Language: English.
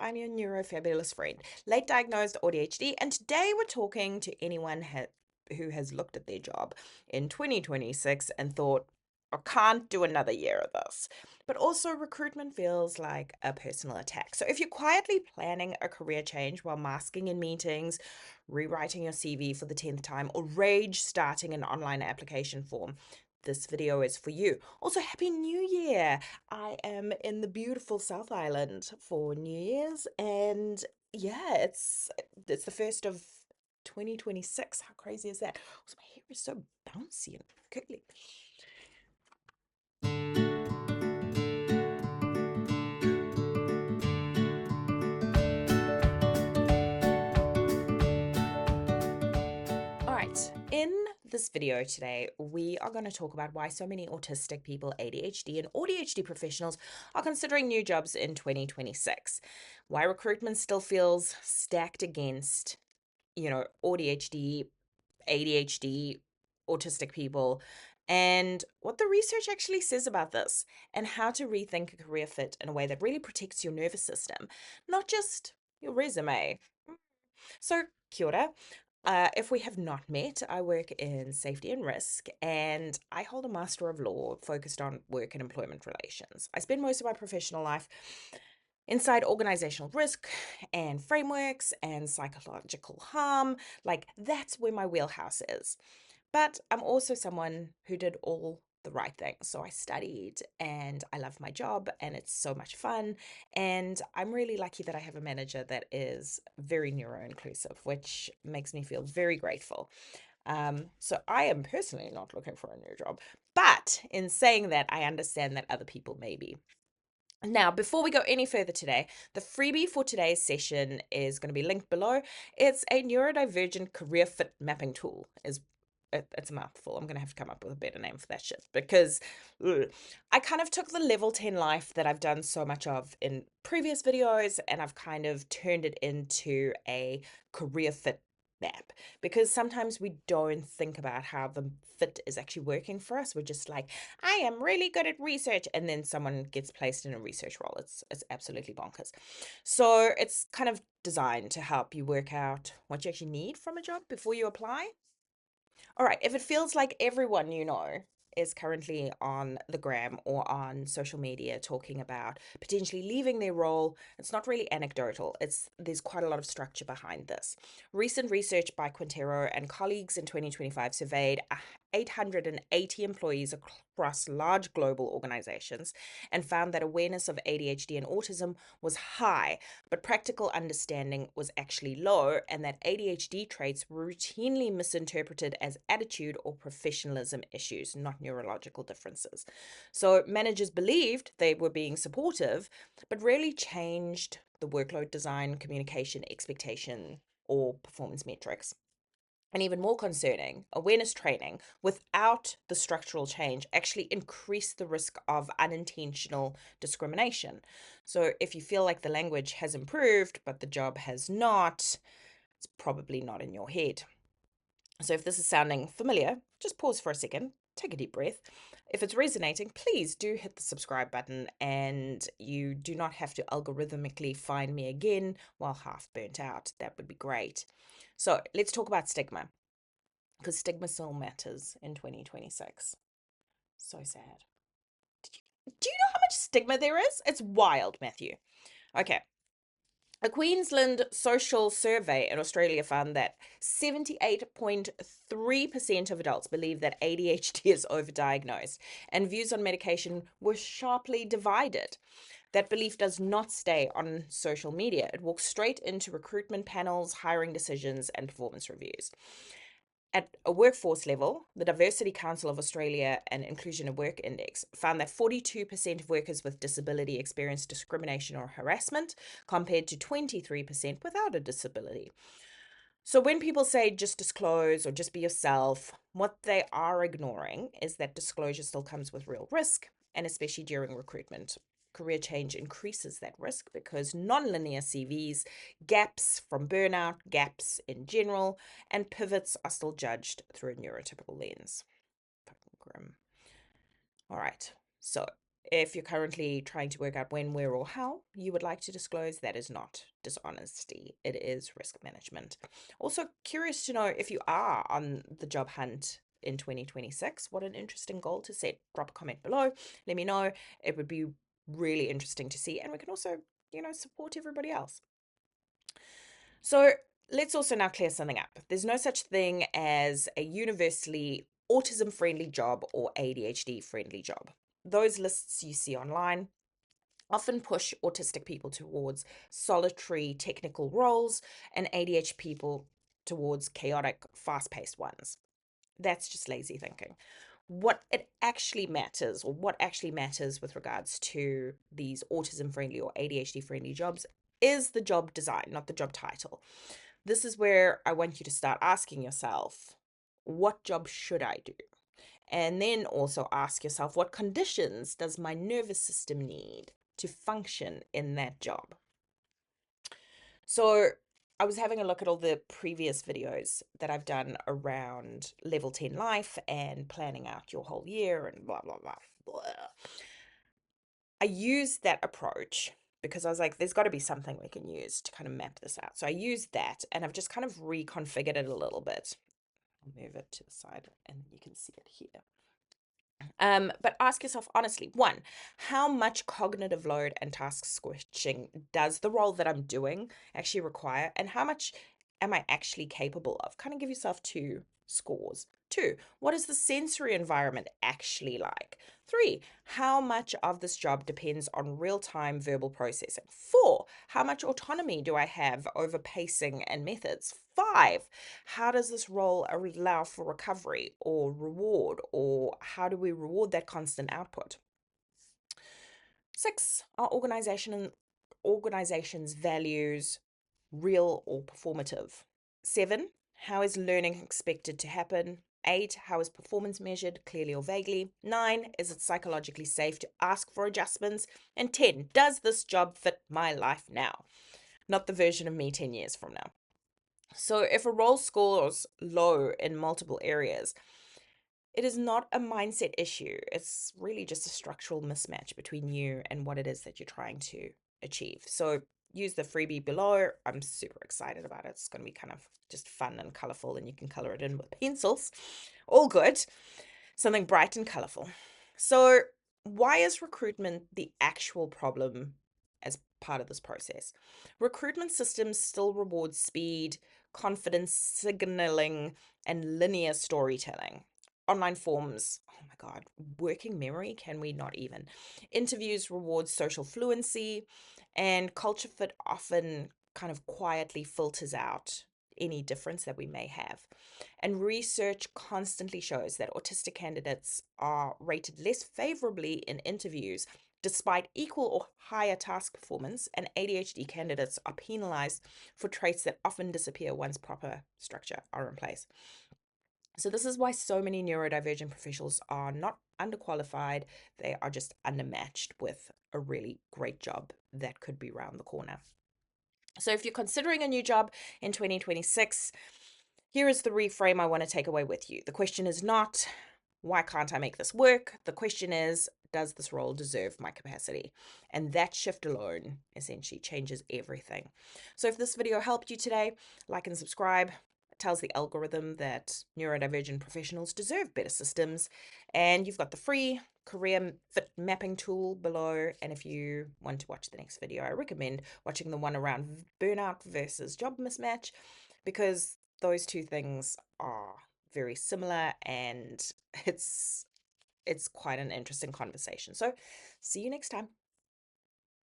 I'm your neurofabulous friend, late diagnosed AuDHD, and today we're talking to anyone who has looked at their job in 2026 and thought, I can't do another year of this. But also, recruitment feels like a personal attack. So, if you're quietly planning a career change while masking in meetings, rewriting your CV for the 10th time, or rage starting an online application form, this video is for you. Also, Happy New Year! I am in the beautiful South Island for New Year's, and yeah, it's the first of 2026. How crazy is that? Also, my hair is so bouncy and curly. All right, in this video today, we are going to talk about why so many autistic people, ADHD and AuDHD professionals are considering new jobs in 2026, why recruitment still feels stacked against, AuDHD, ADHD, autistic people, and what the research actually says about this, and how to rethink a career fit in a way that really protects your nervous system, not just your resume. So, kia ora. If we have not met, I work in safety and risk, and I hold a Master of Law focused on work and employment relations. I spend most of my professional life inside organizational risk and frameworks and psychological harm. Like, that's where my wheelhouse is. But I'm also someone who did all the right things. So I studied and I love my job and it's so much fun. And I'm really lucky that I have a manager that is very neuro inclusive, which makes me feel very grateful. So I am personally not looking for a new job. But in saying that, I understand that other people may be. Now, before we go any further today, the freebie for today's session is going to be linked below. It's a neurodivergent career fit mapping tool. It's a mouthful. I'm going to have to come up with a better name for that shit because I kind of took the level 10 life that I've done so much of in previous videos and I've kind of turned it into a career fit map, because sometimes we don't think about how the fit is actually working for us. We're just like, I am really good at research, and then someone gets placed in a research role. It's absolutely bonkers. So it's kind of designed to help you work out what you actually need from a job before you apply. All right, if it feels like everyone you know is currently on the gram or on social media talking about potentially leaving their role, it's not really anecdotal. There's quite a lot of structure behind this. Recent research by Quintero and colleagues in 2025 surveyed 880 employees across large global organizations and found that awareness of ADHD and autism was high, but practical understanding was actually low, and that ADHD traits were routinely misinterpreted as attitude or professionalism issues, not neurological differences. So managers believed they were being supportive, but rarely changed the workload design, communication, expectation, or performance metrics. And even more concerning, awareness training without the structural change actually increased the risk of unintentional discrimination. So if you feel like the language has improved, but the job has not, it's probably not in your head. So if this is sounding familiar, just pause for a second, take a deep breath. If it's resonating, please do hit the subscribe button, and you do not have to algorithmically find me again while half burnt out. That would be great. So let's talk about stigma, because stigma still matters in 2026. So sad. Do you know how much stigma there is? It's wild, Matthew. Okay. A Queensland social survey in Australia found that 78.3% of adults believe that ADHD is overdiagnosed, and views on medication were sharply divided. That belief does not stay on social media. It walks straight into recruitment panels, hiring decisions, and performance reviews. At a workforce level, the Diversity Council of Australia and Inclusion at Work Index found that 42% of workers with disability experienced discrimination or harassment, compared to 23% without a disability. So when people say just disclose or just be yourself, what they are ignoring is that disclosure still comes with real risk, and especially during recruitment. Career change increases that risk because non-linear CVs, gaps from burnout, gaps in general, and pivots are still judged through a neurotypical lens. Fucking grim. All right, so If you're currently trying to work out when, where, or how you would like to disclose, that is not dishonesty. It is risk management. Also, curious to know if you are on the job hunt in 2026. What an interesting goal to set. Drop a comment below. Let me know. It would be really interesting to see. And we can also, support everybody else. So let's also now clear something up. There's no such thing as a universally autism-friendly job or ADHD-friendly job. Those lists you see online often push autistic people towards solitary technical roles and ADHD people towards chaotic, fast-paced ones. That's just lazy thinking. What actually matters with regards to these autism-friendly or ADHD-friendly jobs is the job design, not the job title. This is where I want you to start asking yourself, what job should I do? And then also ask yourself, what conditions does my nervous system need to function in that job? So I was having a look at all the previous videos that I've done around level 10 life and planning out your whole year and blah, blah, blah, blah. I used that approach because I was like, there's got to be something we can use to kind of map this out. So I used that and I've just kind of reconfigured it a little bit. I'll move it to the side and you can see it here. But ask yourself honestly, one, how much cognitive load and task switching does the role that I'm doing actually require? And how much am I actually capable of? Kind of give yourself two scores. Two, what is the sensory environment actually like? Three, how much of this job depends on real-time verbal processing? Four, how much autonomy do I have over pacing and methods? Five, how does this role allow for recovery or reward, or how do we reward that constant output? Six, are organizations' values real or performative? Seven, how is learning expected to happen? Eight, how is performance measured, clearly or vaguely? Nine, is it psychologically safe to ask for adjustments? And 10, does this job fit my life now? Not the version of me 10 years from now. So if a role scores low in multiple areas, it is not a mindset issue. It's really just a structural mismatch between you and what it is that you're trying to achieve. So use the freebie below. I'm super excited about it. It's going to be kind of just fun and colorful, and you can color it in with pencils. All good. Something bright and colorful. So why is recruitment the actual problem as part of this process? Recruitment systems still reward speed, confidence signaling, and linear storytelling. Online forms, oh my God, working memory, can we not even? Interviews reward social fluency, and culture fit often kind of quietly filters out any difference that we may have. And research constantly shows that autistic candidates are rated less favorably in interviews despite equal or higher task performance, and ADHD candidates are penalized for traits that often disappear once proper structure are in place. So this is why so many neurodivergent professionals are not underqualified. They are just undermatched with a really great job that could be around the corner. So if you're considering a new job in 2026, here is the reframe I want to take away with you. The question is not, why can't I make this work? The question is, does this role deserve my capacity? And that shift alone essentially changes everything. So if this video helped you today, like and subscribe. It tells the algorithm that neurodivergent professionals deserve better systems. And you've got the free career fit mapping tool below. And if you want to watch the next video, I recommend watching the one around burnout versus job mismatch, because those two things are very similar, and it's quite an interesting conversation. So see you next time.